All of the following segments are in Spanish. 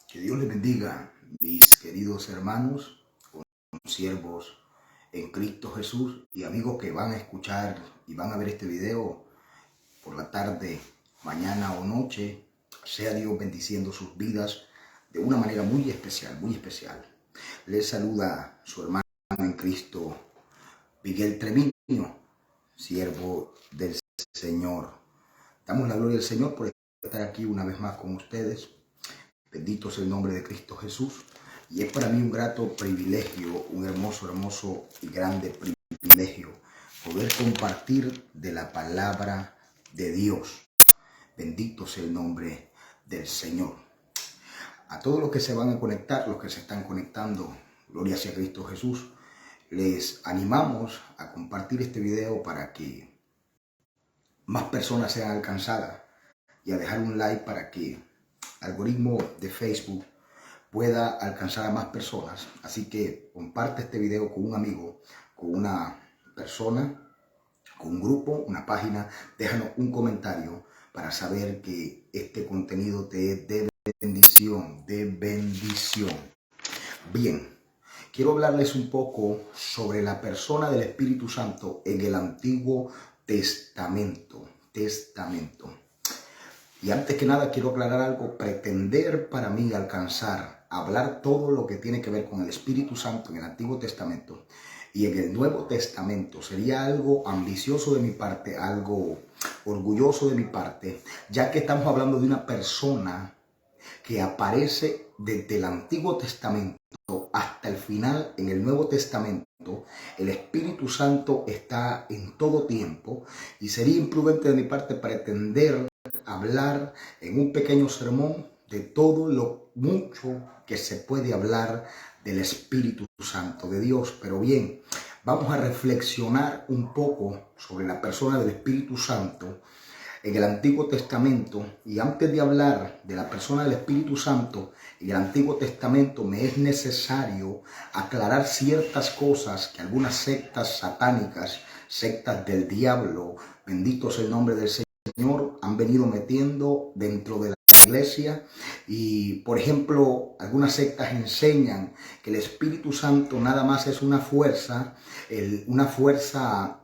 Que Dios les bendiga, mis queridos hermanos, siervos en Cristo Jesús y amigos que van a escuchar y van a ver este video por la tarde, mañana o noche. Sea Dios bendiciendo sus vidas de una manera muy especial, muy especial. Les saluda su hermano en Cristo, Miguel Treviño, siervo del Señor. Damos la gloria al Señor por estar aquí una vez más con ustedes. Bendito sea el nombre de Cristo Jesús. Y es para mí un grato privilegio, un hermoso y grande privilegio poder compartir de la palabra de Dios. Bendito sea el nombre del Señor. A todos los que se van a conectar, los que se están conectando, gloria sea Cristo Jesús, les animamos a compartir este video para que más personas sean alcanzadas y a dejar un like para que el algoritmo de Facebook pueda alcanzar a más personas. Así que comparte este video con un amigo, con una persona, con un grupo, una página. Déjanos un comentario para saber que este contenido te es de bendición, Bien, quiero hablarles un poco sobre la persona del Espíritu Santo en el Antiguo Testamento. Y antes que nada quiero aclarar algo. Pretender para mí alcanzar, hablar todo lo que tiene que ver con el Espíritu Santo en el Antiguo Testamento y en el Nuevo Testamento sería algo ambicioso de mi parte, algo orgulloso de mi parte, ya que estamos hablando de una persona que aparece desde el Antiguo Testamento hasta el final en el Nuevo Testamento. El Espíritu Santo está en todo tiempo y sería imprudente de mi parte pretender hablar en un pequeño sermón de todo lo mucho que se puede hablar del Espíritu Santo de Dios. Pero bien, vamos a reflexionar un poco sobre la persona del Espíritu Santo en el Antiguo Testamento. Y antes de hablar de la persona del Espíritu Santo en el Antiguo Testamento, me es necesario aclarar ciertas cosas que algunas sectas satánicas, sectas del diablo, bendito sea el nombre del Señor, han venido metiendo dentro de la iglesia. Y por ejemplo, algunas sectas enseñan que el Espíritu Santo nada más es una fuerza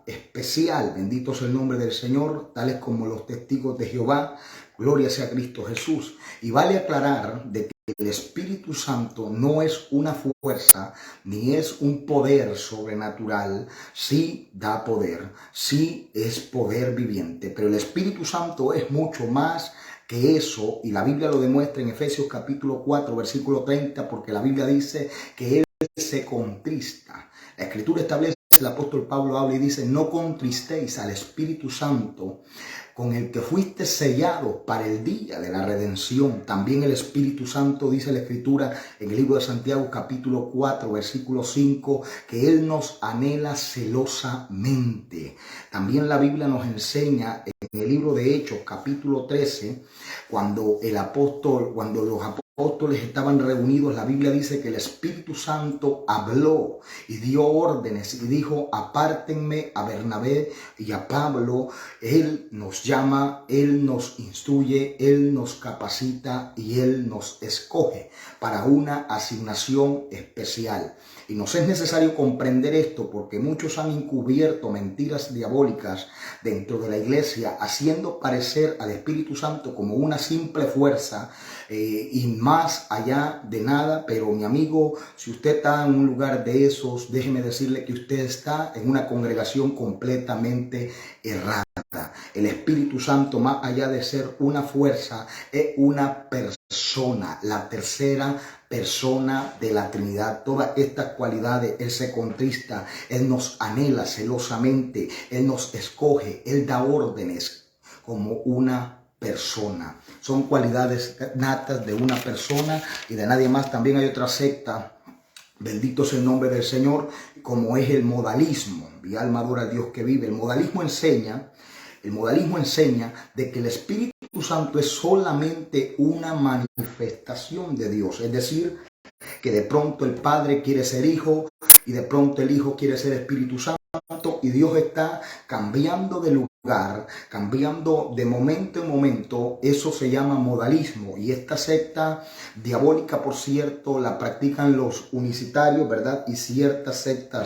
especial, bendito sea el nombre del Señor, tales como los testigos de Jehová, gloria sea a Cristo Jesús. Y vale aclarar de que el Espíritu Santo no es una fuerza ni es un poder sobrenatural. Sí da poder, sí es poder viviente, pero el Espíritu Santo es mucho más que eso, y la Biblia lo demuestra en Efesios capítulo 4 versículo 30, porque la Biblia dice que Él se contrista. La Escritura establece, el apóstol Pablo habla y dice: no contristéis al Espíritu Santo, con el que fuiste sellado para el día de la redención. También el Espíritu Santo, dice la Escritura en el libro de Santiago capítulo 4 versículo 5, que Él nos anhela celosamente. También la Biblia nos enseña en el libro de Hechos capítulo 13, cuando los apóstoles estaban reunidos, la Biblia dice que el Espíritu Santo habló y dio órdenes y dijo: apártenme a Bernabé y a Pablo. Él nos llama, Él nos instruye, Él nos capacita y Él nos escoge para una asignación especial. Y nos es necesario comprender esto porque muchos han encubierto mentiras diabólicas dentro de la iglesia, haciendo parecer al Espíritu Santo como una simple fuerza y más allá de nada. Pero mi amigo, si usted está en un lugar de esos, déjeme decirle que usted está en una congregación completamente errada. El Espíritu Santo, más allá de ser una fuerza, es una persona, la tercera persona de la Trinidad. Todas estas cualidades, Él se contrista, Él nos anhela celosamente, Él nos escoge, Él da órdenes como una persona. Son cualidades natas de una persona y de nadie más. También hay otra secta, bendito sea el nombre del Señor, como es el modalismo. Mi alma adora a Dios que vive. El modalismo enseña de que el Espíritu Santo es solamente una manifestación de Dios. Es decir, que de pronto el Padre quiere ser Hijo y de pronto el Hijo quiere ser Espíritu Santo. Santo y Dios está cambiando de lugar, cambiando de momento en momento. Eso se llama modalismo, y esta secta diabólica, por cierto, la practican los unicitarios, ¿verdad? Y ciertas sectas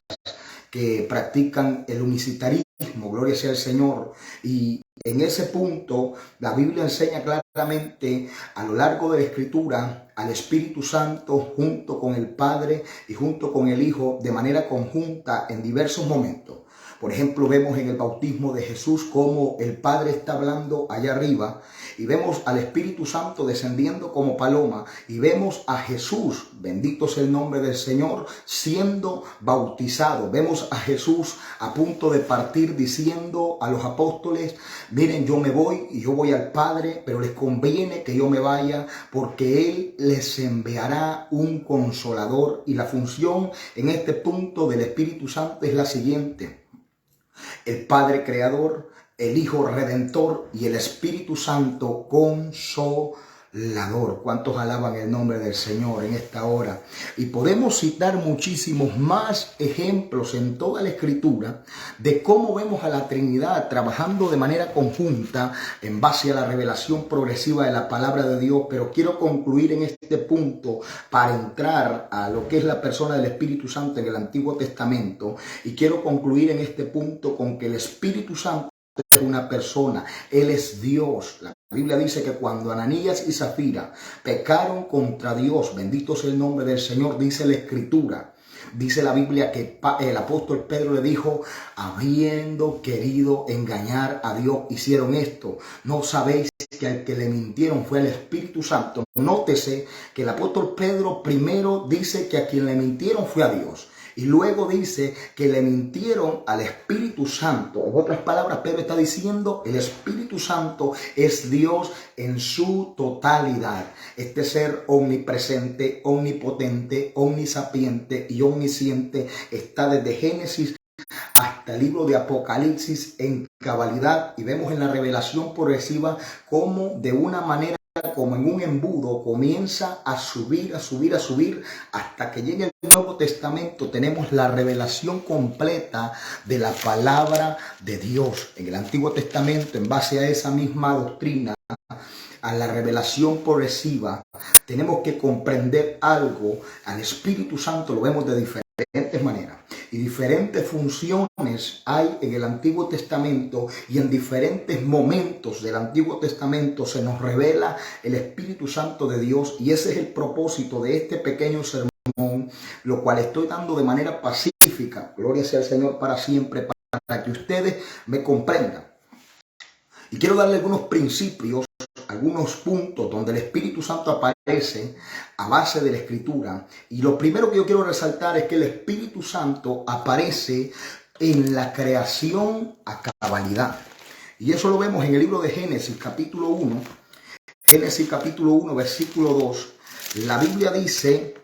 que practican el unicitarismo, gloria sea al Señor. Y en ese punto la Biblia enseña claramente a lo largo de la Escritura al Espíritu Santo junto con el Padre y junto con el Hijo de manera conjunta en diversos momentos. Por ejemplo, vemos en el bautismo de Jesús cómo el Padre está hablando allá arriba, y vemos al Espíritu Santo descendiendo como paloma, y vemos a Jesús, bendito sea el nombre del Señor, siendo bautizado. Vemos a Jesús a punto de partir diciendo a los apóstoles: miren, yo me voy y yo voy al Padre, pero les conviene que yo me vaya porque Él les enviará un consolador. Y la función en este punto del Espíritu Santo es la siguiente: el Padre Creador, el Hijo Redentor y el Espíritu Santo Consolador. ¿Cuántos alaban el nombre del Señor en esta hora? Y podemos citar muchísimos más ejemplos en toda la Escritura de cómo vemos a la Trinidad trabajando de manera conjunta en base a la revelación progresiva de la palabra de Dios. Pero quiero concluir en este punto para entrar a lo que es la persona del Espíritu Santo en el Antiguo Testamento. Y quiero concluir en este punto con que el Espíritu Santo es una persona, Él es Dios. La Biblia dice que cuando Ananías y Zafira pecaron contra Dios, bendito sea el nombre del Señor, dice la Escritura, dice la Biblia que el apóstol Pedro le dijo: habiendo querido engañar a Dios, hicieron esto. ¿No sabéis que al que le mintieron fue el Espíritu Santo? Nótese que el apóstol Pedro primero dice que a quien le mintieron fue a Dios, y luego dice que le mintieron al Espíritu Santo. En otras palabras, Pedro está diciendo: el Espíritu Santo es Dios en su totalidad. Este ser omnipresente, omnipotente, omnisapiente y omnisciente está desde Génesis hasta el libro de Apocalipsis en cabalidad. Y vemos en la revelación progresiva cómo de una manera, como en un embudo, comienza a subir, a subir, a subir, hasta que llegue el Nuevo Testamento. Tenemos la revelación completa de la palabra de Dios. En el Antiguo Testamento, en base a esa misma doctrina, a la revelación progresiva, tenemos que comprender algo. Al Espíritu Santo lo vemos de diferentes maneras, y diferentes funciones hay en el Antiguo Testamento, y en diferentes momentos del Antiguo Testamento se nos revela el Espíritu Santo de Dios. Y ese es el propósito de este pequeño sermón, lo cual estoy dando de manera pacífica, gloria sea al Señor para siempre, para que ustedes me comprendan. Y quiero darle algunos principios, algunos puntos donde el Espíritu Santo aparece a base de la Escritura. Y lo primero que yo quiero resaltar es que el Espíritu Santo aparece en la creación a cabalidad. Y eso lo vemos en el libro de Génesis capítulo 1. Génesis capítulo 1, versículo 2. La Biblia dice: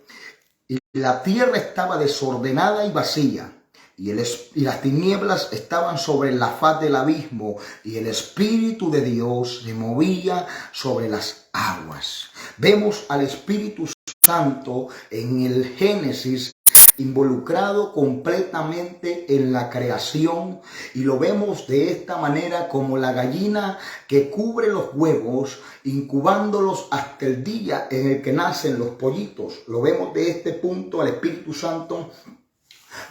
y la tierra estaba desordenada y vacía, y las tinieblas estaban sobre la faz del abismo, y el Espíritu de Dios se movía sobre las aguas. Vemos al Espíritu Santo en el Génesis involucrado completamente en la creación, y lo vemos de esta manera como la gallina que cubre los huevos, incubándolos hasta el día en el que nacen los pollitos. Lo vemos de este punto al Espíritu Santo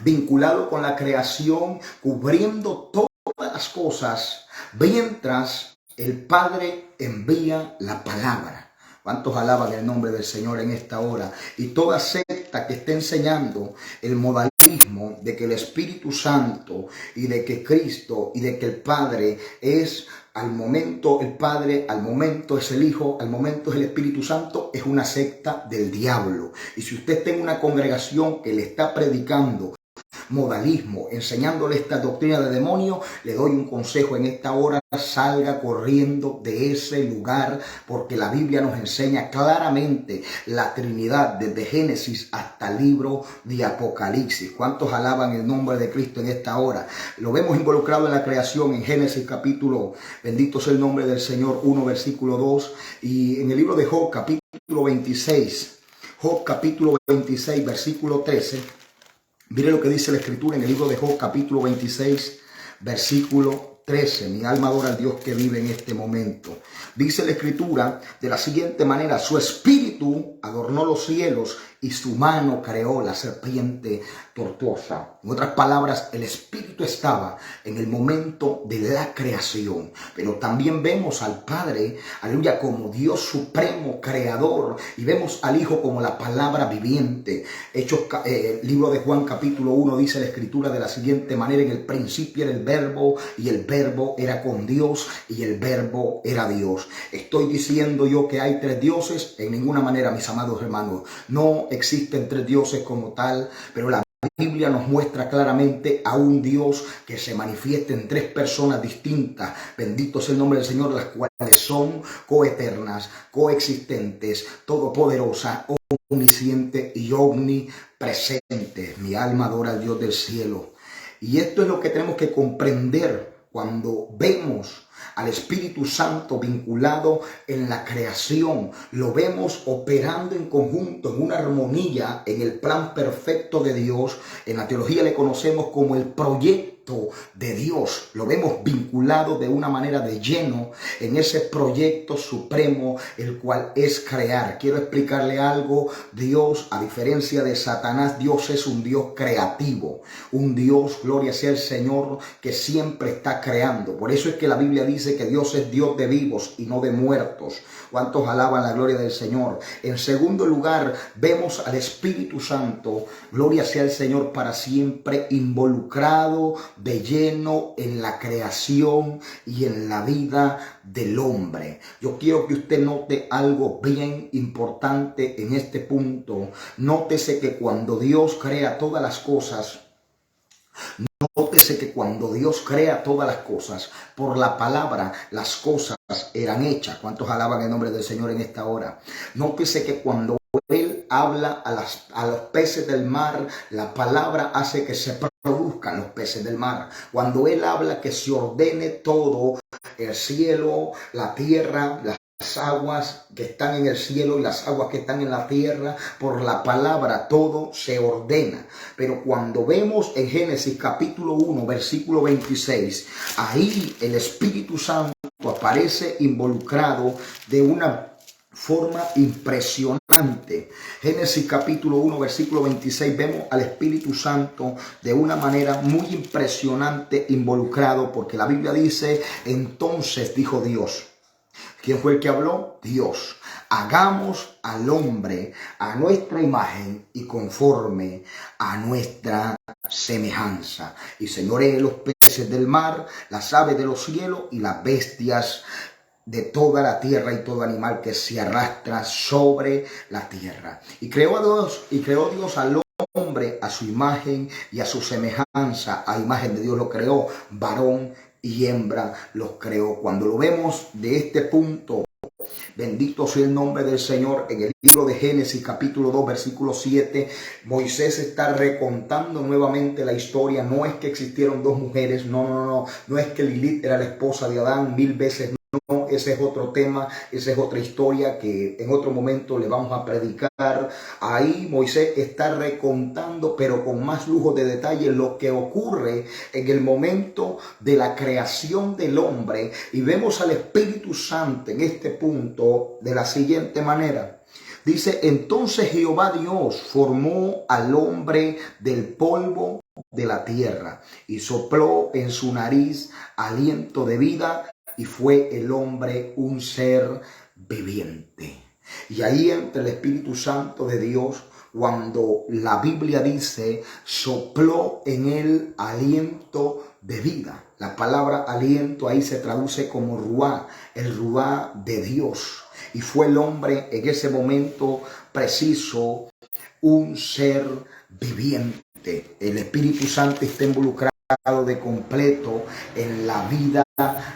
vinculado con la creación, cubriendo todas las cosas, mientras el Padre envía la palabra. ¿Cuántos alaban el nombre del Señor en esta hora? Y toda secta que esté enseñando el modalismo de que el Espíritu Santo y de que Cristo y de que el Padre es al momento el Padre, al momento es el Hijo, al momento es el Espíritu Santo, es una secta del diablo. Y si usted está en una congregación que le está predicando modalismo, enseñándole esta doctrina de demonio, le doy un consejo en esta hora: salga corriendo de ese lugar, porque la Biblia nos enseña claramente la Trinidad desde Génesis hasta el libro de Apocalipsis. ¿Cuántos alaban el nombre de Cristo en esta hora? Lo vemos involucrado en la creación en Génesis capítulo, bendito sea el nombre del Señor, 1 versículo 2, y en el libro de Job capítulo 26, Job capítulo 26 versículo 13, Mire lo que dice la Escritura en el libro de Job, capítulo 26, versículo 13. Mi alma adora al Dios que vive en este momento. Dice la Escritura de la siguiente manera: su espíritu adornó los cielos y su mano creó la serpiente tortuosa. En otras palabras, el espíritu estaba en el momento de la creación. Pero también vemos al Padre, aleluya, como Dios supremo, creador. Y vemos al Hijo como la palabra viviente. Hechos, libro de Juan capítulo 1, dice la Escritura de la siguiente manera: en el principio era el Verbo, y el Verbo era con Dios, y el Verbo era Dios. ¿Estoy diciendo yo que hay tres dioses? En ninguna manera, mis amados hermanos. No existen tres dioses como tal, pero la Biblia nos muestra claramente a un Dios que se manifiesta en tres personas distintas. Bendito sea el nombre del Señor, las cuales son coeternas, coexistentes, todopoderosas, omnisciente y omnipresente. Mi alma adora al Dios del cielo. Y esto es lo que tenemos que comprender cuando vemos al Espíritu Santo vinculado en la creación. Lo vemos operando en conjunto, en una armonía, en el plan perfecto de Dios. En la teología le conocemos como el proyecto de Dios. Lo vemos vinculado de una manera de lleno en ese proyecto supremo, el cual es crear. Quiero explicarle algo. Dios, a diferencia de Satanás, Dios es un Dios creativo, un Dios, gloria sea el Señor, que siempre está creando. Por eso es que la Biblia dice que Dios es Dios de vivos y no de muertos. ¿Cuántos alaban la gloria del Señor? En segundo lugar, vemos al Espíritu Santo, gloria sea el Señor, para siempre involucrado de lleno en la creación y en la vida del hombre. Yo quiero que usted note algo bien importante en este punto. Nótese que cuando Dios crea todas las cosas, nótese que cuando Dios crea todas las cosas, por la palabra las cosas eran hechas. ¿Cuántos alaban el nombre del Señor en esta hora? Nótese que cuando Él habla a los peces del mar, la palabra hace que se produzcan los peces del mar. Cuando Él habla que se ordene todo, el cielo, la tierra, las aguas que están en el cielo y las aguas que están en la tierra, por la palabra todo se ordena. Pero cuando vemos en Génesis capítulo 1 versículo 26, ahí el Espíritu Santo aparece involucrado de una forma impresionante. Génesis capítulo 1 versículo 26, vemos al Espíritu Santo de una manera muy impresionante involucrado, porque la Biblia dice: entonces dijo Dios. ¿Quién fue el que habló? Dios. Hagamos al hombre a nuestra imagen y conforme a nuestra semejanza. Y señoree los peces del mar, las aves de los cielos y las bestias de toda la tierra y todo animal que se arrastra sobre la tierra. Y creó Dios al hombre a su imagen y a su semejanza. A imagen de Dios lo creó, varón y hembra los creó. Cuando lo vemos de este punto, bendito sea el nombre del Señor, en el libro de Génesis capítulo 2 versículo 7, Moisés está recontando nuevamente la historia. No es que existieron dos mujeres, no es que Lilith era la esposa de Adán, 1000 veces no, ese es otro tema, esa es otra historia que en otro momento le vamos a predicar. Ahí Moisés está recontando, pero con más lujo de detalle, lo que ocurre en el momento de la creación del hombre. Y vemos al Espíritu Santo en este punto de la siguiente manera. Dice: entonces Jehová Dios formó al hombre del polvo de la tierra y sopló en su nariz aliento de vida, y fue el hombre un ser viviente. Y ahí entra el Espíritu Santo de Dios, cuando la Biblia dice: sopló en él aliento de vida. La palabra aliento ahí se traduce como ruá, el ruá de Dios. Y fue el hombre en ese momento preciso un ser viviente. El Espíritu Santo está involucrado de completo en la vida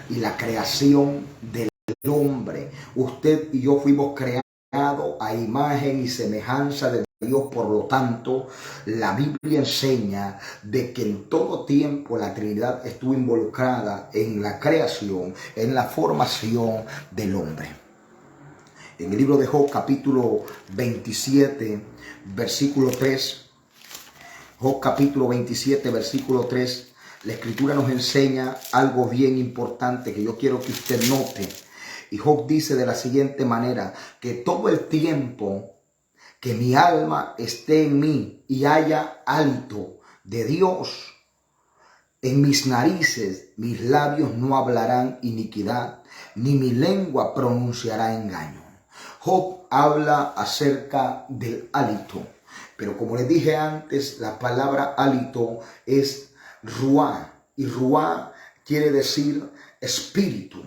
y la creación del hombre. Usted y yo fuimos creados a imagen y semejanza de Dios. Por lo tanto, la Biblia enseña de que en todo tiempo la Trinidad estuvo involucrada en la creación, en la formación del hombre. En el libro de Job capítulo 27 versículo 3, Job capítulo 27, versículo 3. La escritura nos enseña algo bien importante que yo quiero que usted note. Y Job dice de la siguiente manera, que todo el tiempo que mi alma esté en mí y haya hálito de Dios en mis narices, mis labios no hablarán iniquidad, ni mi lengua pronunciará engaño. Job habla acerca del hálito, pero como les dije antes, la palabra hálito es ruá, y ruá quiere decir espíritu.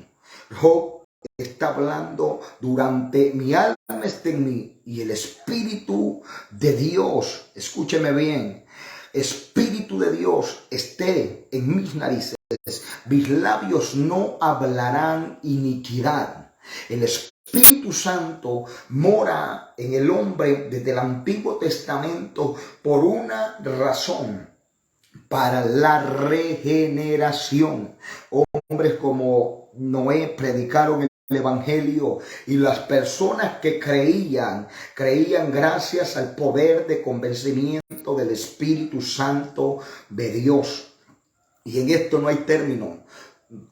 Job está hablando durante mi alma está en mí y el Espíritu de Dios, escúcheme bien, Espíritu de Dios esté en mis narices, mis labios no hablarán iniquidad. El Espíritu Santo mora en el hombre desde el Antiguo Testamento por una razón: para la regeneración. Hombres como Noé predicaron el evangelio y las personas que creían gracias al poder de convencimiento del Espíritu Santo de Dios. Y en esto no hay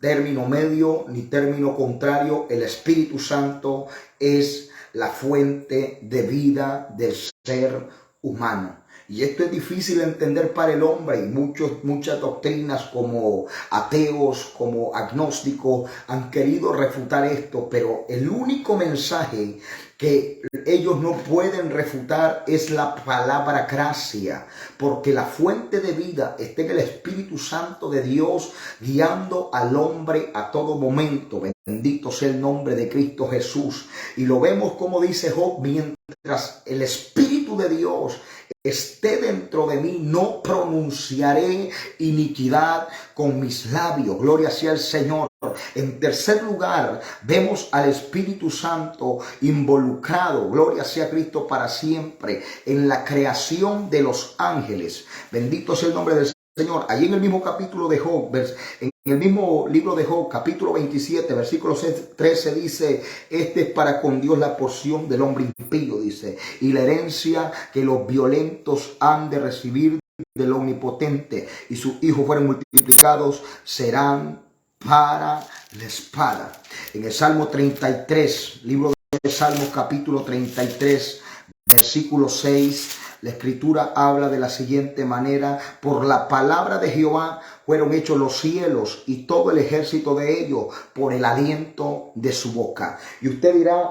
término medio ni término contrario. El Espíritu Santo es la fuente de vida del ser humano. Y esto es difícil de entender para el hombre, y muchas doctrinas como ateos, como agnósticos han querido refutar esto, pero el único mensaje que ellos no pueden refutar es la palabra gracia, porque la fuente de vida está en el Espíritu Santo de Dios, guiando al hombre a todo momento. Bendito sea el nombre de Cristo Jesús. Y lo vemos como dice Job: mientras el Espíritu de Dios esté dentro de mí, no pronunciaré iniquidad con mis labios. Gloria sea el Señor. En tercer lugar, vemos al Espíritu Santo involucrado, gloria sea Cristo para siempre, en la creación de los ángeles. Bendito sea el nombre del Señor. Allí en el mismo capítulo de Job, en el mismo libro de Job, capítulo 27, versículo 13, dice: este es para con Dios la porción del hombre impío, dice, y la herencia que los violentos han de recibir del Omnipotente, y sus hijos fueron multiplicados, serán para la espada. En el Salmo 33, libro de Salmos, capítulo 33, versículo 6, la escritura habla de la siguiente manera: por la palabra de Jehová fueron hechos los cielos y todo el ejército de ellos por el aliento de su boca. Y usted dirá,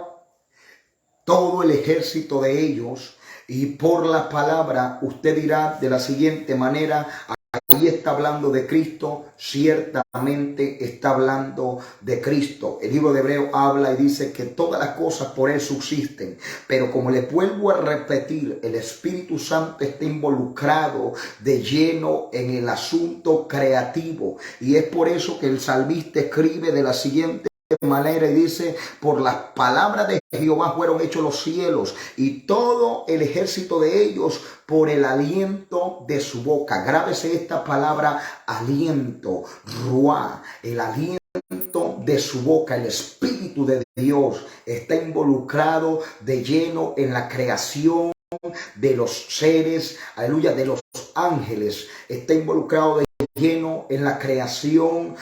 todo el ejército de ellos, y por la palabra, usted dirá de la siguiente manera: ahí está hablando de Cristo, ciertamente está hablando de Cristo. El libro de Hebreos habla y dice que todas las cosas por Él subsisten, pero como le vuelvo a repetir, el Espíritu Santo está involucrado de lleno en el asunto creativo, y es por eso que el salmista escribe de la siguiente manera y dice: por las palabras de Jehová fueron hechos los cielos y todo el ejército de ellos por el aliento de su boca. Grábese esta palabra: aliento, ruá, el aliento de su boca. El Espíritu de Dios está involucrado de lleno en la creación de los seres, aleluya, de los ángeles. Está involucrado de lleno en la creación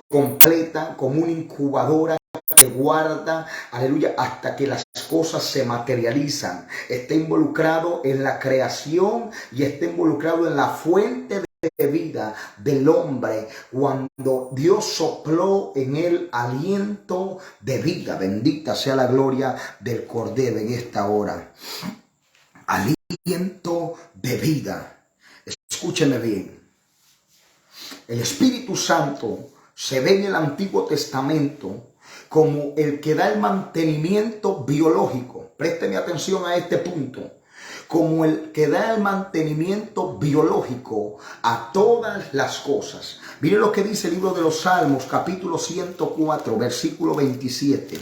completa, como una incubadora que guarda, aleluya, hasta que las cosas se materializan. Está involucrado en la creación y está involucrado en la fuente de vida del hombre cuando Dios sopló en él aliento de vida. Bendita sea la gloria del Cordero en esta hora. Aliento de vida. Escúcheme bien. El Espíritu Santo se ve en el Antiguo Testamento como el que da el mantenimiento biológico. Présteme atención a este punto. Como el que da el mantenimiento biológico a todas las cosas. Mire lo que dice el libro de los Salmos, capítulo 104, versículo 27.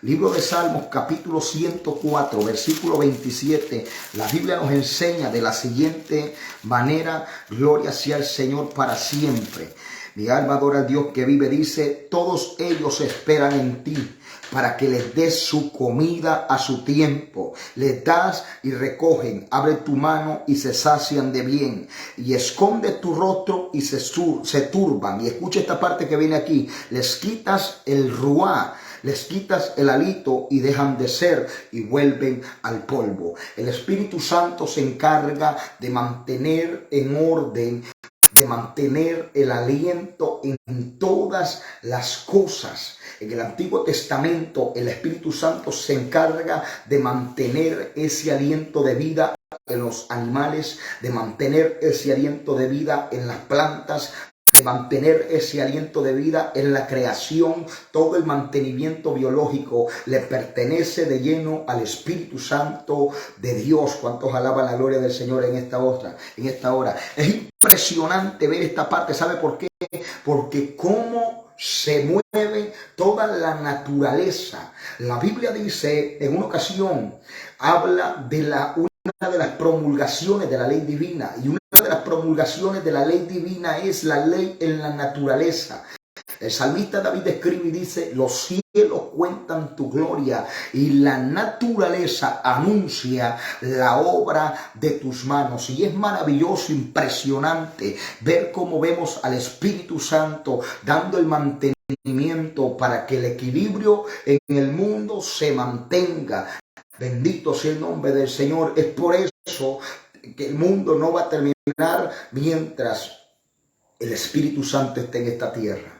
Libro de Salmos, capítulo 104, versículo 27. La Biblia nos enseña de la siguiente manera: gloria sea el Señor para siempre. Mi alma adora al Dios que vive. Dice: todos ellos esperan en ti, para que les des su comida a su tiempo. Les das y recogen. Abre tu mano y se sacian de bien. Y esconde tu rostro y se turban. Y escucha esta parte que viene aquí. Les quitas el ruá, les quitas el hálito y dejan de ser y vuelven al polvo. El Espíritu Santo se encarga de mantener en orden, de mantener el aliento en todas las cosas. En el Antiguo Testamento, el Espíritu Santo se encarga de mantener ese aliento de vida en los animales, de mantener ese aliento de vida en las plantas, de mantener ese aliento de vida en la creación. Todo el mantenimiento biológico le pertenece de lleno al Espíritu Santo de Dios. ¿Cuántos alaban la gloria del Señor en esta hora? Es impresionante ver esta parte. ¿Sabe por qué? Porque cómo se mueve toda la naturaleza. La Biblia dice, en una ocasión, habla de una de las promulgaciones de la ley divina, y una de las promulgaciones de la ley divina es la ley en la naturaleza. El salmista David escribe y dice: los cielos cuentan tu gloria y la naturaleza anuncia la obra de tus manos. Y es maravilloso, impresionante ver cómo vemos al Espíritu Santo dando el mantenimiento para que el equilibrio en el mundo se mantenga. Bendito sea el nombre del Señor. Es por eso que el mundo no va a terminar mientras el Espíritu Santo esté en esta tierra.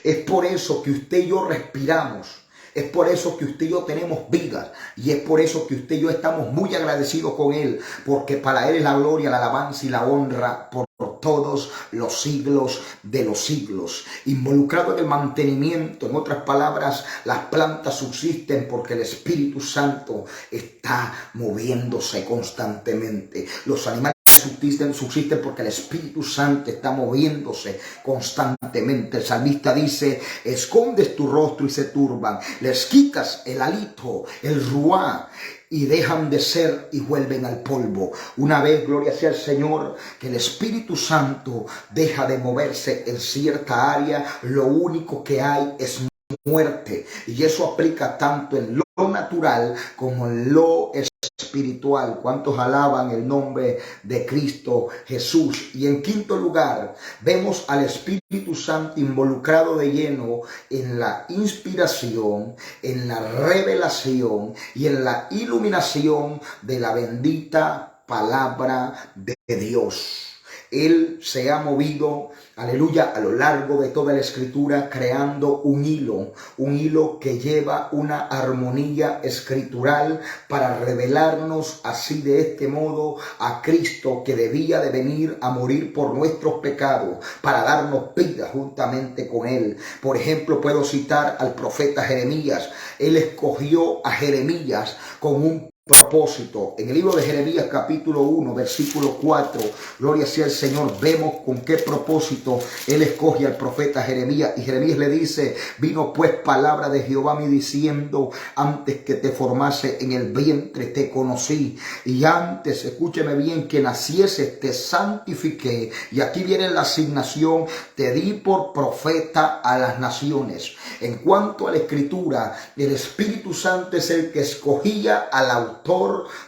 Es por eso que usted y yo respiramos. Es por eso que usted y yo tenemos vida. Y es por eso que usted y yo estamos muy agradecidos con Él. Porque para Él es la gloria, la alabanza y la honra por todos los siglos de los siglos. Involucrado en el mantenimiento, en otras palabras, las plantas subsisten porque el Espíritu Santo está moviéndose constantemente. Los animales subsisten porque el Espíritu Santo está moviéndose constantemente. El salmista dice: escondes tu rostro y se turban, les quitas el hálito, el ruá, y dejan de ser y vuelven al polvo. Una vez, gloria sea al Señor, que el Espíritu Santo deja de moverse en cierta área, lo único que hay es muerte. Y eso aplica tanto en lo natural como en lo espiritual. ¿Cuántos alaban el nombre de Cristo Jesús? Y en quinto lugar, vemos al Espíritu Santo involucrado de lleno en la inspiración, en la revelación y en la iluminación de la bendita palabra de Dios. Él se ha movido, aleluya, a lo largo de toda la Escritura, creando un hilo que lleva una armonía escritural para revelarnos así de este modo a Cristo, que debía de venir a morir por nuestros pecados para darnos vida juntamente con Él. Por ejemplo, puedo citar al profeta Jeremías. Él escogió a Jeremías con un propósito. En el libro de Jeremías capítulo 1 versículo 4, gloria sea el Señor, vemos con qué propósito Él escoge al profeta Jeremías. Y Jeremías le dice: vino pues palabra de Jehová a mí diciendo: antes que te formase en el vientre te conocí, y antes, escúcheme bien, que nacieses te santifiqué. Y aquí viene la asignación: te di por profeta a las naciones. En cuanto a la Escritura, el Espíritu Santo es el que escogía al autor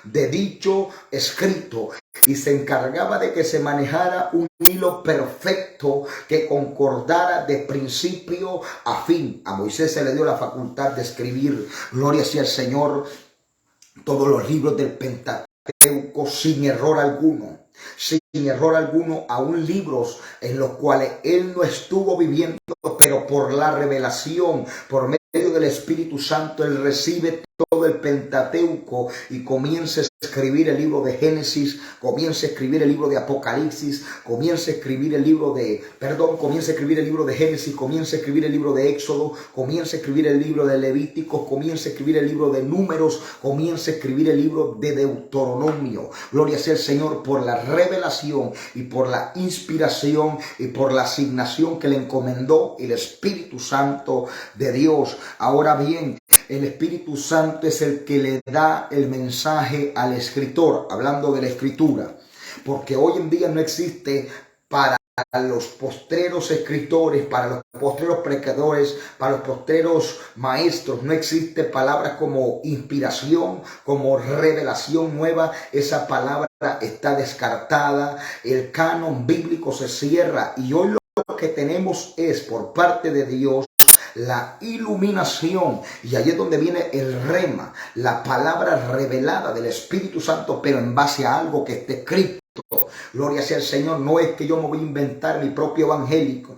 de dicho escrito y se encargaba de que se manejara un hilo perfecto que concordara de principio a fin. A Moisés se le dio la facultad de escribir, gloria sea el Señor, todos los libros del Pentateuco sin error alguno. Sin error alguno, aún libros en los cuales él no estuvo viviendo, pero por la revelación, por medio del Espíritu Santo, él recibe todo el Pentateuco y comienza a escribir el libro de Génesis, comienza a escribir el libro de Apocalipsis, comienza a escribir el libro de Génesis, comienza a escribir el libro de Éxodo, comienza a escribir el libro de Levíticos, comienza a escribir el libro de Números, comienza a escribir el libro de Deuteronomio. Gloria sea el Señor por la revelación y por la inspiración y por la asignación que le encomendó el Espíritu Santo de Dios. Ahora bien, el Espíritu Santo es el que le da el mensaje al escritor, hablando de la Escritura, porque hoy en día no existe para los postreros escritores, para los postreros predicadores, para los postreros maestros, no existe palabra como inspiración, como revelación nueva. Esa palabra está descartada. El canon bíblico se cierra y hoy lo que tenemos es por parte de Dios la iluminación, y allí es donde viene el rema, la palabra revelada del Espíritu Santo, pero en base a algo que esté escrito. Gloria sea al Señor. No es que yo me voy a inventar mi propio evangelio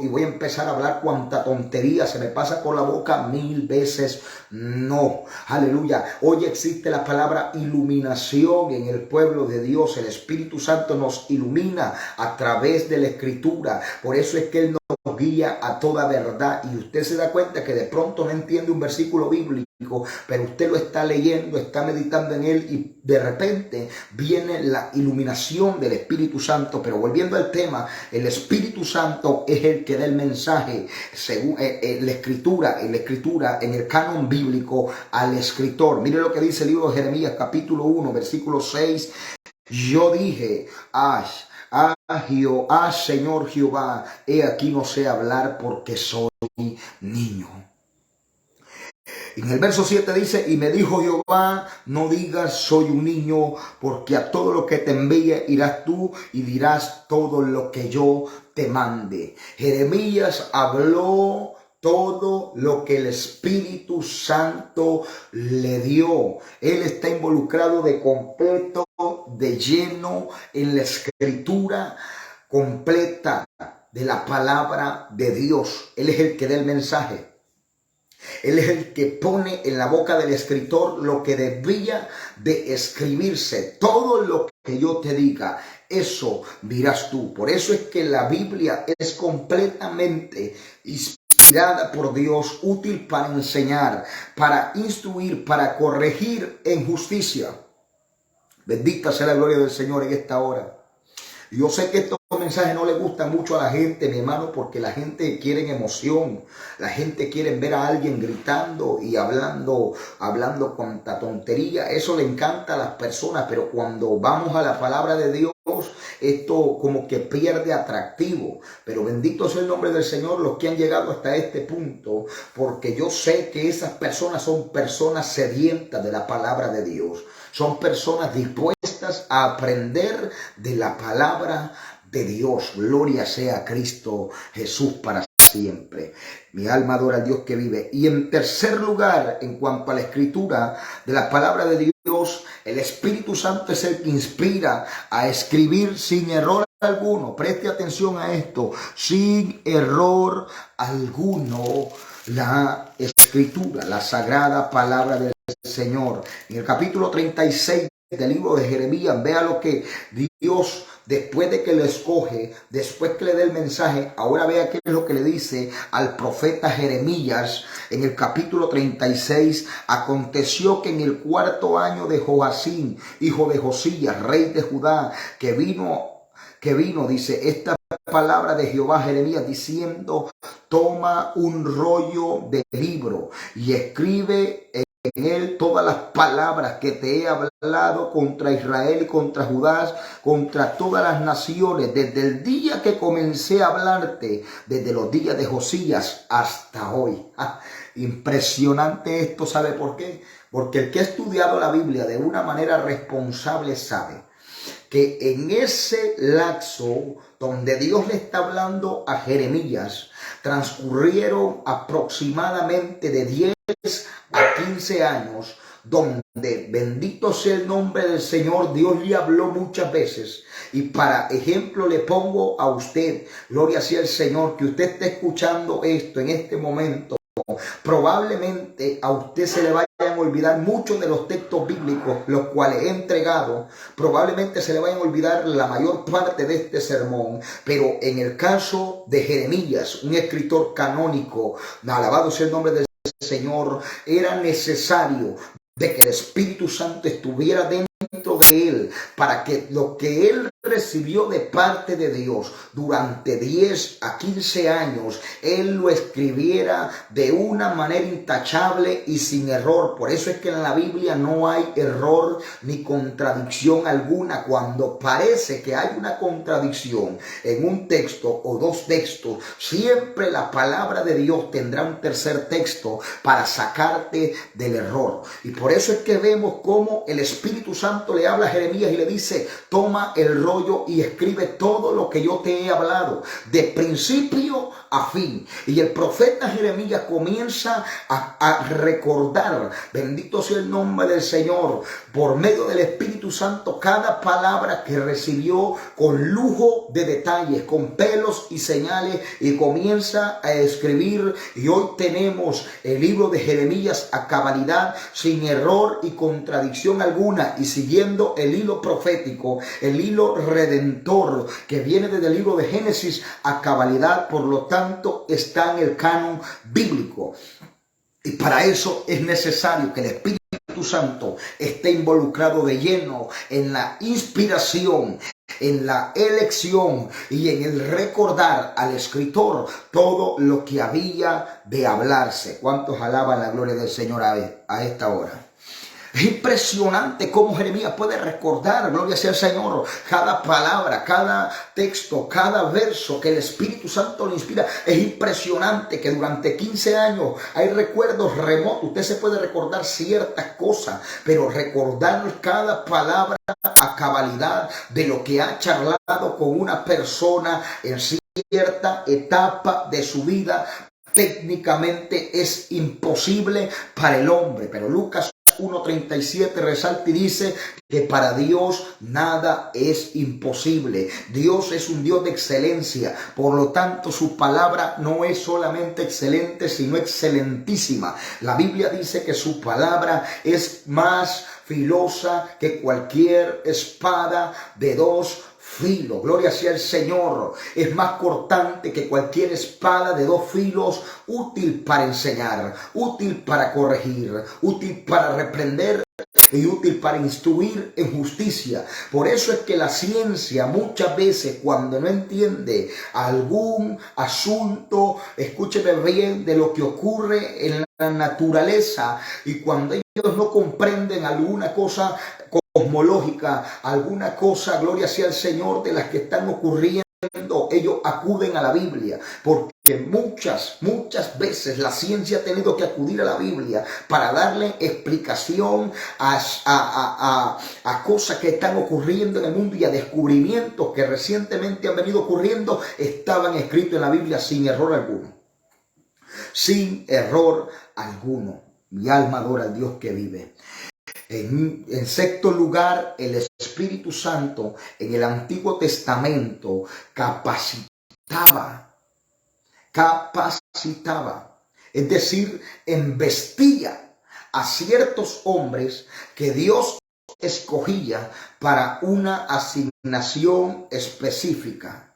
y voy a empezar a hablar cuanta tontería se me pasa por la boca 1000 veces. No, aleluya. Hoy existe la palabra iluminación en el pueblo de Dios. El Espíritu Santo nos ilumina a través de la Escritura. Por eso es que Él nos guía a toda verdad. Y usted se da cuenta que de pronto no entiende un versículo bíblico, pero usted lo está leyendo, está meditando en él y de repente viene la iluminación del Espíritu Santo. Pero volviendo al tema, el Espíritu Santo es el que da el mensaje según la escritura, en el canon bíblico al escritor. Mire lo que dice el libro de Jeremías capítulo 1 versículo 6. Yo dije, Señor Jehová, he aquí no sé hablar porque soy niño. En el verso 7 dice, y me dijo Jehová, no digas soy un niño, porque a todo lo que te envíe irás tú y dirás todo lo que yo te mande. Jeremías habló todo lo que el Espíritu Santo le dio. Él está involucrado de completo, de lleno en la escritura completa de la palabra de Dios. Él es el que da el mensaje. Él es el que pone en la boca del escritor lo que debía de escribirse. Todo lo que yo te diga, eso dirás tú. Por eso es que la Biblia es completamente inspirada por Dios, útil para enseñar, para instruir, para corregir en justicia. Bendita sea la gloria del Señor en esta hora. Yo sé que estos mensajes no le gustan mucho a la gente, mi hermano, porque la gente quiere emoción. La gente quiere ver a alguien gritando y hablando cuanta tontería. Eso le encanta a las personas, pero cuando vamos a la palabra de Dios, esto como que pierde atractivo. Pero bendito sea el nombre del Señor los que han llegado hasta este punto, porque yo sé que esas personas son personas sedientas de la palabra de Dios. Son personas dispuestas a aprender de la palabra de Dios. Gloria sea a Cristo Jesús para siempre. Mi alma adora al Dios que vive. Y en tercer lugar, en cuanto a la escritura de la palabra de Dios, el Espíritu Santo es el que inspira a escribir sin error alguno. Preste atención a esto. Sin error alguno, la escritura, la sagrada palabra del Señor. En el capítulo 36 del libro de Jeremías, vea lo que Dios, después de que lo escoge, después que le dé el mensaje, ahora vea qué es lo que le dice al profeta Jeremías en el capítulo 36. Aconteció que en el 4º año de Joacim, hijo de Josías, rey de Judá, que vino, dice, esta palabra de Jehová Jeremías diciendo, toma un rollo de libro y escribe en él todas las palabras que te he hablado contra Israel y contra Judá, contra todas las naciones, desde el día que comencé a hablarte, desde los días de Josías hasta hoy. Impresionante esto, ¿sabe por qué? Porque el que ha estudiado la Biblia de una manera responsable sabe que en ese lapso donde Dios le está hablando a Jeremías, transcurrieron aproximadamente de 10 a 15 años, donde bendito sea el nombre del Señor, Dios le habló muchas veces. Y para ejemplo le pongo a usted, gloria sea el Señor, que usted esté escuchando esto en este momento. Probablemente a usted se le vayan a olvidar muchos de los textos bíblicos los cuales he entregado. Probablemente se le vayan a olvidar la mayor parte de este sermón. Pero en el caso de Jeremías, un escritor canónico, alabado sea el nombre del Señor, era necesario de que el Espíritu Santo estuviera dentro de él para que lo que él recibió de parte de Dios durante 10 a 15 años, él lo escribiera de una manera intachable y sin error. Por eso es que en la Biblia no hay error ni contradicción alguna. Cuando parece que hay una contradicción en un texto o dos textos, siempre la palabra de Dios tendrá un tercer texto para sacarte del error. Y por eso es que vemos cómo el Espíritu Santo le habla a Jeremías y le dice: toma el rollo y escribe todo lo que yo te he hablado, de principio a fin. Y el profeta Jeremías comienza a recordar, bendito sea el nombre del Señor, por medio del Espíritu Santo, cada palabra que recibió con lujo de detalles, con pelos y señales, y comienza a escribir. Y hoy tenemos el libro de Jeremías a cabalidad, sin error y contradicción alguna, y siguiendo el hilo profético, el hilo redentor que viene desde el libro de Génesis a cabalidad. Por lo tanto, está en el canon bíblico. Y para eso es necesario que el Espíritu Santo esté involucrado de lleno en la inspiración, en la elección y en el recordar al escritor todo lo que había de hablarse. ¿Cuántos alaban la gloria del Señor a esta hora? Es impresionante cómo Jeremías puede recordar, gloria sea al Señor, cada palabra, cada texto, cada verso que el Espíritu Santo le inspira. Es impresionante que durante 15 años hay recuerdos remotos. Usted se puede recordar ciertas cosas, pero recordar cada palabra a cabalidad de lo que ha charlado con una persona en cierta etapa de su vida, técnicamente es imposible para el hombre. Pero Lucas 1:37 resalta y dice que para Dios nada es imposible. Dios es un Dios de excelencia. Por lo tanto, su palabra no es solamente excelente, sino excelentísima. La Biblia dice que su palabra es más filosa que cualquier espada de dos filos. Gloria sea el Señor. Es más cortante que cualquier espada de dos filos, útil para enseñar, útil para corregir, útil para reprender y útil para instruir en justicia. Por eso es que la ciencia muchas veces, cuando no entiende algún asunto, escúcheme bien, de lo que ocurre en la naturaleza, y cuando ellos no comprenden alguna cosa cosmológica, alguna cosa, gloria sea al Señor, de las que están ocurriendo, ellos acuden a la Biblia, porque muchas veces la ciencia ha tenido que acudir a la Biblia para darle explicación a cosas que están ocurriendo en el mundo, y a descubrimientos que recientemente han venido ocurriendo, estaban escritos en la Biblia sin error alguno. Sin error alguno. Mi alma adora al Dios que vive. En sexto lugar, el Espíritu Santo en el Antiguo Testamento capacitaba, es decir, embestía a ciertos hombres que Dios escogía para una asignación específica,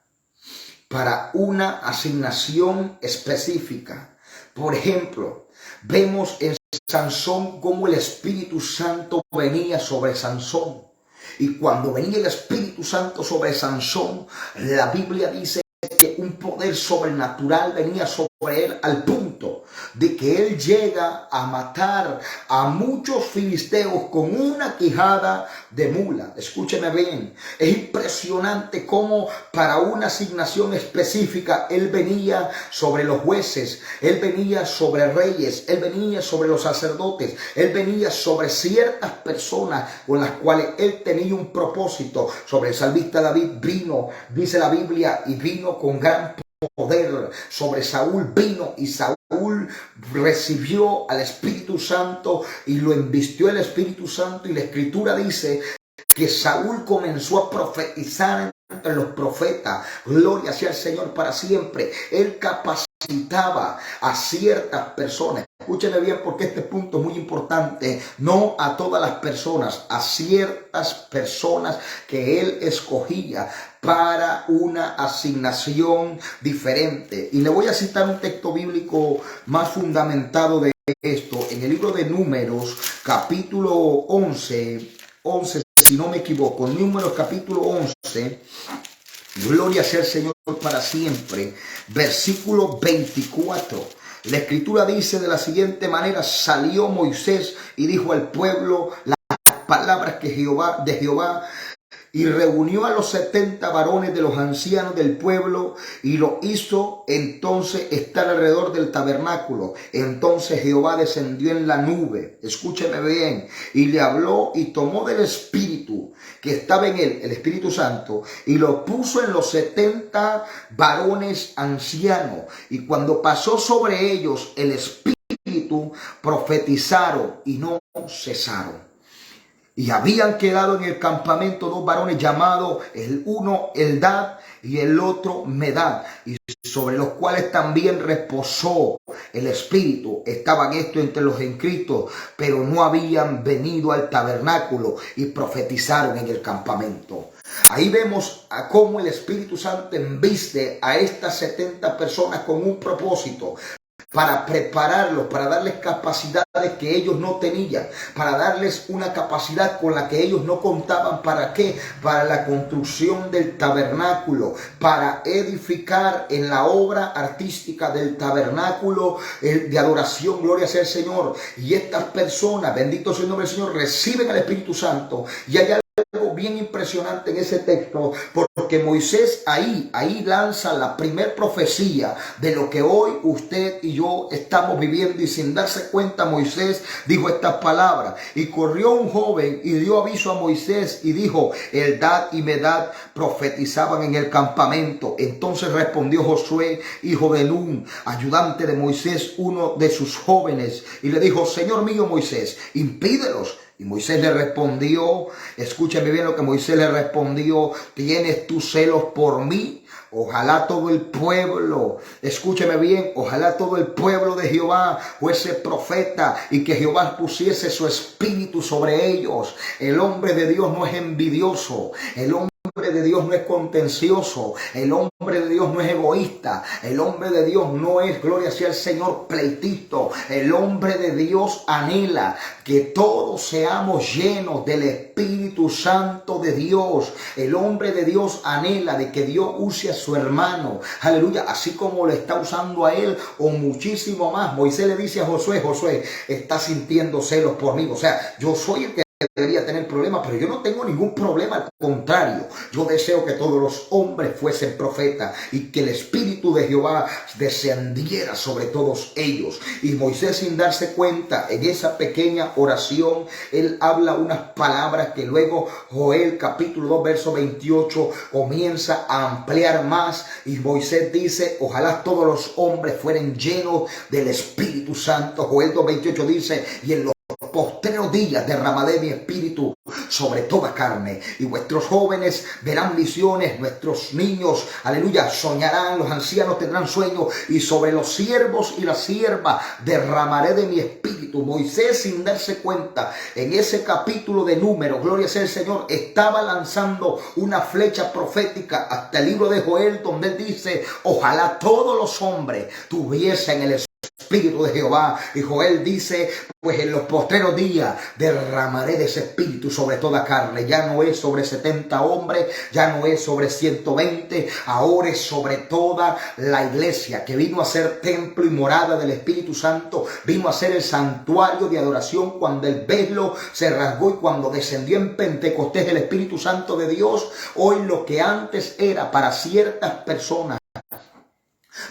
Por ejemplo, vemos en Sansón cómo el Espíritu Santo venía sobre Sansón. Y cuando venía el Espíritu Santo sobre Sansón, la Biblia dice que un poder sobrenatural venía sobre él, al punto de que él llega a matar a muchos filisteos con una quijada de mula. Escúcheme bien, es impresionante cómo para una asignación específica él venía sobre los jueces, él venía sobre reyes, él venía sobre los sacerdotes, él venía sobre ciertas personas con las cuales él tenía un propósito. Sobre el salmista David vino, dice la Biblia, y vino con gran poder. Sobre Saúl vino, y Saúl recibió al Espíritu Santo y lo embistió el Espíritu Santo, y la Escritura dice que Saúl comenzó a profetizar entre los profetas. Gloria sea al Señor para siempre. Él capacitaba a ciertas personas. Escúcheme bien, porque este punto es muy importante. No a todas las personas, a ciertas personas que él escogía para una asignación diferente. Y le voy a citar un texto bíblico más fundamentado de esto. En el libro de Números, capítulo 11, si no me equivoco, Números capítulo 11, gloria sea el Señor para siempre, versículo 24. La escritura dice de la siguiente manera: salió Moisés y dijo al pueblo las palabras que de Jehová, y reunió a los 70 varones de los ancianos del pueblo y lo hizo entonces estar alrededor del tabernáculo. Entonces Jehová descendió en la nube, escúcheme bien, y le habló y tomó del espíritu que estaba en él, el Espíritu Santo, y lo puso en los 70 varones ancianos. Y cuando pasó sobre ellos el espíritu, profetizaron y no cesaron. Y habían quedado en el campamento 2 varones llamados, el uno Eldad y el otro Medad, y sobre los cuales también reposó el Espíritu. Estaban estos entre los inscritos, pero no habían venido al tabernáculo, y profetizaron en el campamento. Ahí vemos a cómo el Espíritu Santo embiste a estas 70 personas con un propósito, para prepararlos, para darles capacidades que ellos no tenían, para darles una capacidad con la que ellos no contaban. ¿Para qué? Para la construcción del tabernáculo, para edificar en la obra artística del tabernáculo de adoración, gloria sea el Señor. Y estas personas, bendito sea el nombre del Señor, reciben al Espíritu Santo. Y hay algo bien impresionante en ese texto, porque Moisés ahí lanza la primer profecía de lo que hoy usted y yo estamos viviendo, y sin darse cuenta Moisés dijo estas palabras: y corrió un joven y dio aviso a Moisés y dijo: Eldad y Medad profetizaban en el campamento. Entonces respondió Josué, hijo de Nun, ayudante de Moisés, uno de sus jóvenes, y le dijo: Señor mío Moisés, impídelos. Y Moisés le respondió, escúchame bien lo que Moisés le respondió: ¿tienes tú celos por mí? Ojalá todo el pueblo, escúcheme bien, ojalá todo el pueblo de Jehová fuese profeta, y que Jehová pusiese su espíritu sobre ellos. El hombre de Dios no es envidioso, el hombre de Dios no es contencioso, el hombre de Dios no es egoísta, el hombre de Dios no es, gloria sea el Señor, pleitito. El hombre de Dios anhela que todos seamos llenos del Espíritu Santo de Dios. El hombre de Dios anhela de que Dios use a su hermano, aleluya, así como lo está usando a él, o muchísimo más. Moisés le dice a Josué: Josué, está sintiendo celos por mí. O sea, yo soy el que debería tener problemas, pero yo no tengo ningún problema. Al contrario, yo deseo que todos los hombres fuesen profetas, y que el Espíritu de Jehová descendiera sobre todos ellos. Y Moisés, sin darse cuenta, en esa pequeña oración, él habla unas palabras que luego Joel capítulo 2 verso 28 comienza a ampliar más. Y Moisés dice: ojalá todos los hombres fueran llenos del Espíritu Santo. Joel 2:28 dice: y en los postreros días derramaré mi espíritu sobre toda carne, y vuestros jóvenes verán visiones, nuestros niños, aleluya, soñarán, los ancianos tendrán sueños, y sobre los siervos y las siervas derramaré de mi espíritu. Moisés, sin darse cuenta, en ese capítulo de Números, gloria sea el Señor, estaba lanzando una flecha profética hasta el libro de Joel, donde él dice: ojalá todos los hombres tuviesen el Espíritu de Jehová. Y Joel dice: pues en los postreros días derramaré de ese espíritu sobre toda carne. Ya no es sobre 70 hombres, ya no es sobre 120, ahora es sobre toda la iglesia, que vino a ser templo y morada del Espíritu Santo, vino a ser el santuario de adoración. Cuando el velo se rasgó y cuando descendió en Pentecostés el Espíritu Santo de Dios, hoy lo que antes era para ciertas personas,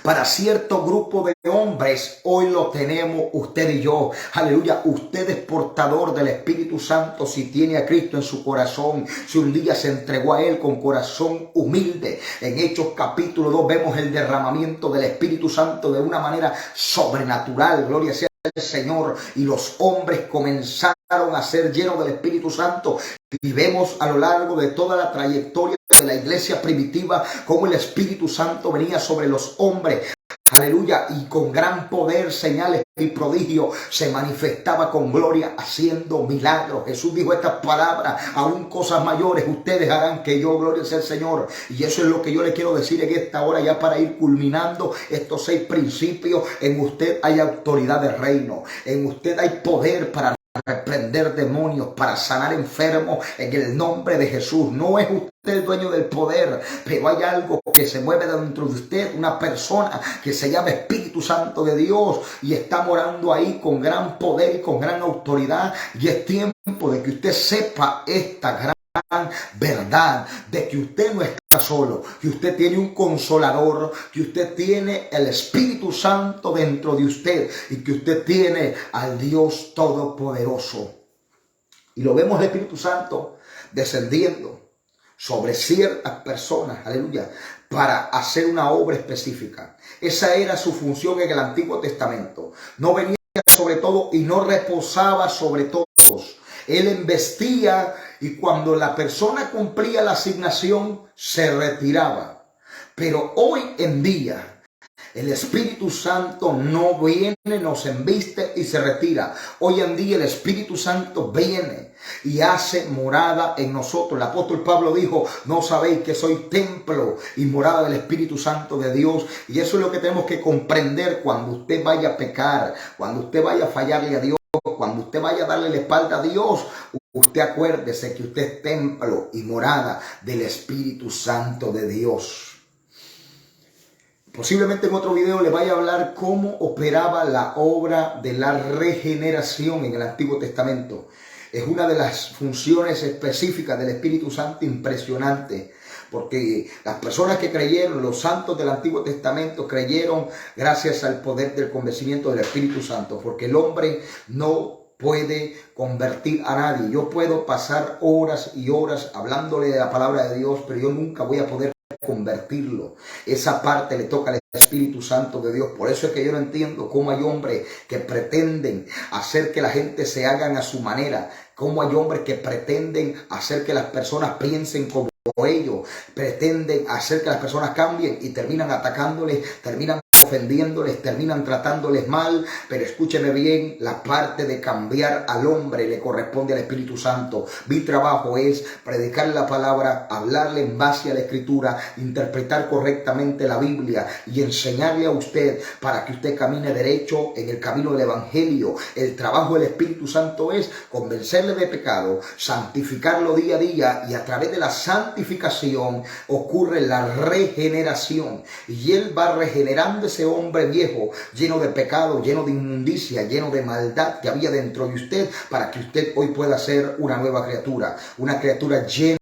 para cierto grupo de hombres, hoy lo tenemos usted y yo. Aleluya, usted es portador del Espíritu Santo si tiene a Cristo en su corazón, si un día se entregó a Él con corazón humilde. En Hechos capítulo 2 vemos el derramamiento del Espíritu Santo de una manera sobrenatural, gloria sea el Señor, y los hombres comenzaron a ser llenos del Espíritu Santo. Y vemos a lo largo de toda la trayectoria de la iglesia primitiva cómo el Espíritu Santo venía sobre los hombres, aleluya, y con gran poder, señales y prodigio se manifestaba con gloria, haciendo milagros. Jesús dijo estas palabras: aún cosas mayores ustedes harán que yo, gloria sea el Señor. Y eso es lo que yo le quiero decir en esta hora, ya para ir culminando estos 6 principios. En usted hay autoridad de reino, en usted hay poder para reprender demonios, para sanar enfermos en el nombre de Jesús. No es usted el dueño del poder, pero hay algo que se mueve dentro de usted, una persona que se llama Espíritu Santo de Dios y está morando ahí con gran poder y con gran autoridad, y es tiempo de que usted sepa esta gran verdad, de que usted no está solo, que usted tiene un consolador, que usted tiene el Espíritu Santo dentro de usted y que usted tiene al Dios Todopoderoso. Y lo vemos el Espíritu Santo descendiendo sobre ciertas personas, aleluya, para hacer una obra específica. Esa era su función en el Antiguo Testamento. No venía sobre todo y no reposaba sobre todos. Él embestía y cuando la persona cumplía la asignación se retiraba. Pero hoy en día el Espíritu Santo no viene, nos embiste y se retira. Hoy en día el Espíritu Santo viene y hace morada en nosotros. El apóstol Pablo dijo: no sabéis que soy templo y morada del Espíritu Santo de Dios. Y eso es lo que tenemos que comprender cuando usted vaya a pecar, cuando usted vaya a fallarle a Dios, cuando usted vaya a darle la espalda a Dios. Usted acuérdese que usted es templo y morada del Espíritu Santo de Dios. Posiblemente en otro video le vaya a hablar cómo operaba la obra de la regeneración en el Antiguo Testamento. Es una de las funciones específicas del Espíritu Santo impresionante, porque las personas que creyeron, los santos del Antiguo Testamento, creyeron gracias al poder del convencimiento del Espíritu Santo, porque el hombre no puede convertir a nadie. Yo puedo pasar horas y horas hablándole de la palabra de Dios, pero yo nunca voy a poder convertirlo. Esa parte le toca al Espíritu Santo de Dios. Por eso es que yo no entiendo cómo hay hombres que pretenden hacer que la gente se hagan a su manera, cómo hay hombres que pretenden hacer que las personas piensen como ellos, pretenden hacer que las personas cambien y terminan atacándoles, terminan ofendiéndoles, terminan tratándoles mal. Pero escúcheme bien, la parte de cambiar al hombre le corresponde al Espíritu Santo. Mi trabajo es predicar la palabra, hablarle en base a la Escritura, interpretar correctamente la Biblia y enseñarle a usted para que usted camine derecho en el camino del Evangelio. El trabajo del Espíritu Santo es convencerle de pecado, santificarlo día a día, y a través de la santificación ocurre la regeneración, y Él va regenerando ese hombre viejo, lleno de pecado, lleno de inmundicia, lleno de maldad que había dentro de usted, para que usted hoy pueda ser una nueva criatura, una criatura llena,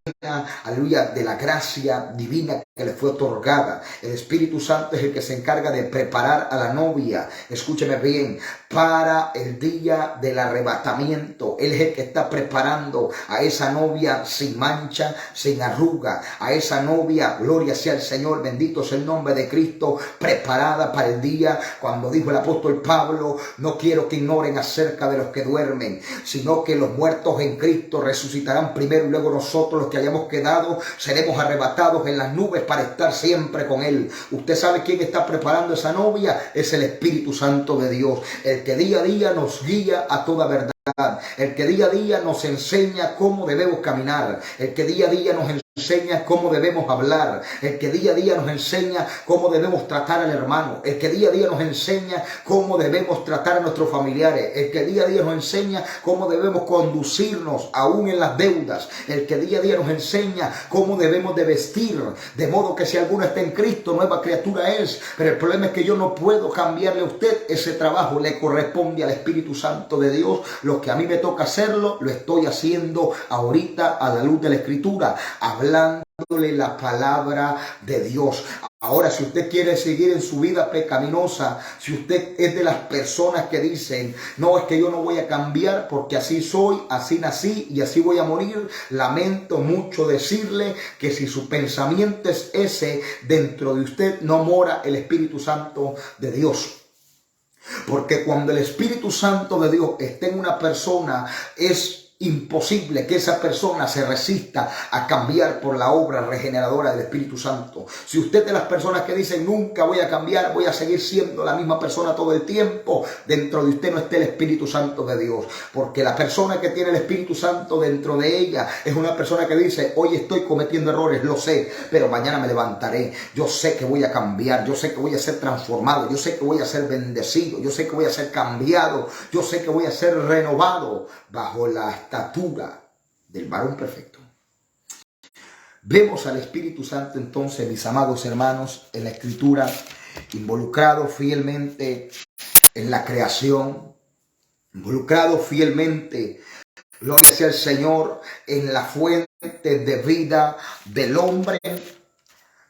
aleluya, de la gracia divina que le fue otorgada. El Espíritu Santo es el que se encarga de preparar a la novia, escúcheme bien, para el día del arrebatamiento. Él es el que está preparando a esa novia sin mancha, sin arruga, a esa novia, gloria sea el Señor, bendito sea el nombre de Cristo, preparada para el día cuando dijo el apóstol Pablo: no quiero que ignoren acerca de los que duermen, sino que los muertos en Cristo resucitarán primero, y luego nosotros, los que hayamos quedado, seremos arrebatados en las nubes para estar siempre con Él. Usted sabe quién está preparando esa novia, es el Espíritu Santo de Dios, el que día a día nos guía a toda verdad, el que día a día nos enseña cómo debemos caminar, el que día a día nos enseña cómo debemos hablar, el que día a día nos enseña cómo debemos tratar al hermano, el que día a día nos enseña cómo debemos tratar a nuestros familiares, el que día a día nos enseña cómo debemos conducirnos aún en las deudas, el que día a día nos enseña cómo debemos de vestir, de modo que si alguno está en Cristo, nueva criatura es. Pero el problema es que yo no puedo cambiarle a usted. Ese trabajo le corresponde al Espíritu Santo de Dios. Lo que a mí me toca hacerlo, lo estoy haciendo ahorita a la luz de la Escritura, hablándole la palabra de Dios. Ahora, si usted quiere seguir en su vida pecaminosa, si usted es de las personas que dicen: no, es que yo no voy a cambiar porque así soy, así nací y así voy a morir, lamento mucho decirle que si su pensamiento es ese, dentro de usted no mora el Espíritu Santo de Dios. Porque cuando el Espíritu Santo de Dios está en una persona, es imposible que esa persona se resista a cambiar por la obra regeneradora del Espíritu Santo. Si usted es de las personas que dicen nunca voy a cambiar, voy a seguir siendo la misma persona todo el tiempo, dentro de usted no está el Espíritu Santo de Dios, porque la persona que tiene el Espíritu Santo dentro de ella es una persona que dice, hoy estoy cometiendo errores, lo sé, pero mañana me levantaré, yo sé que voy a cambiar, yo sé que voy a ser transformado, yo sé que voy a ser bendecido, yo sé que voy a ser cambiado, yo sé que voy a ser renovado bajo la estatura del varón perfecto. Vemos al Espíritu Santo entonces, mis amados hermanos, en la Escritura, involucrado fielmente en la creación, involucrado fielmente, gloria sea el Señor, en la fuente de vida del hombre.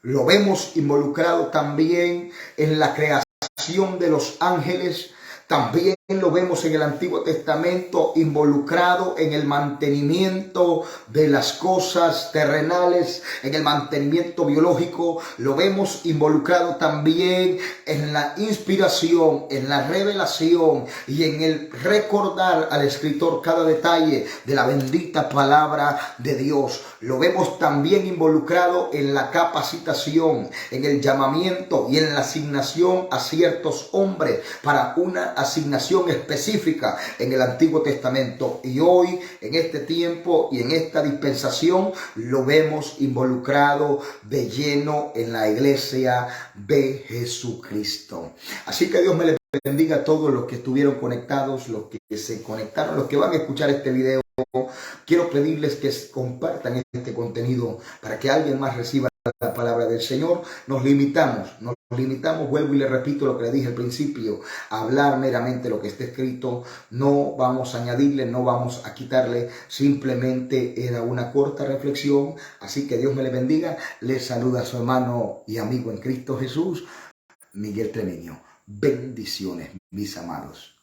Lo vemos involucrado también en la creación de los ángeles. También lo vemos en el Antiguo Testamento involucrado en el mantenimiento de las cosas terrenales, en el mantenimiento biológico. Lo vemos involucrado también en la inspiración, en la revelación y en el recordar al escritor cada detalle de la bendita palabra de Dios. Lo vemos también involucrado en la capacitación, en el llamamiento y en la asignación a ciertos hombres para una asignación específica en el Antiguo Testamento. Y hoy, en este tiempo y en esta dispensación, lo vemos involucrado de lleno en la iglesia de Jesucristo. Así que Dios me le bendiga a todos los que estuvieron conectados, los que se conectaron, los que van a escuchar este video. Quiero pedirles que compartan este contenido para que alguien más reciba la palabra del Señor. Nos limitamos, vuelvo y le repito lo que le dije al principio, a hablar meramente lo que está escrito. No vamos a añadirle, no vamos a quitarle, simplemente era una corta reflexión. Así que Dios me le bendiga. Les saluda a su hermano y amigo en Cristo Jesús, Miguel Treviño. Bendiciones, mis amados.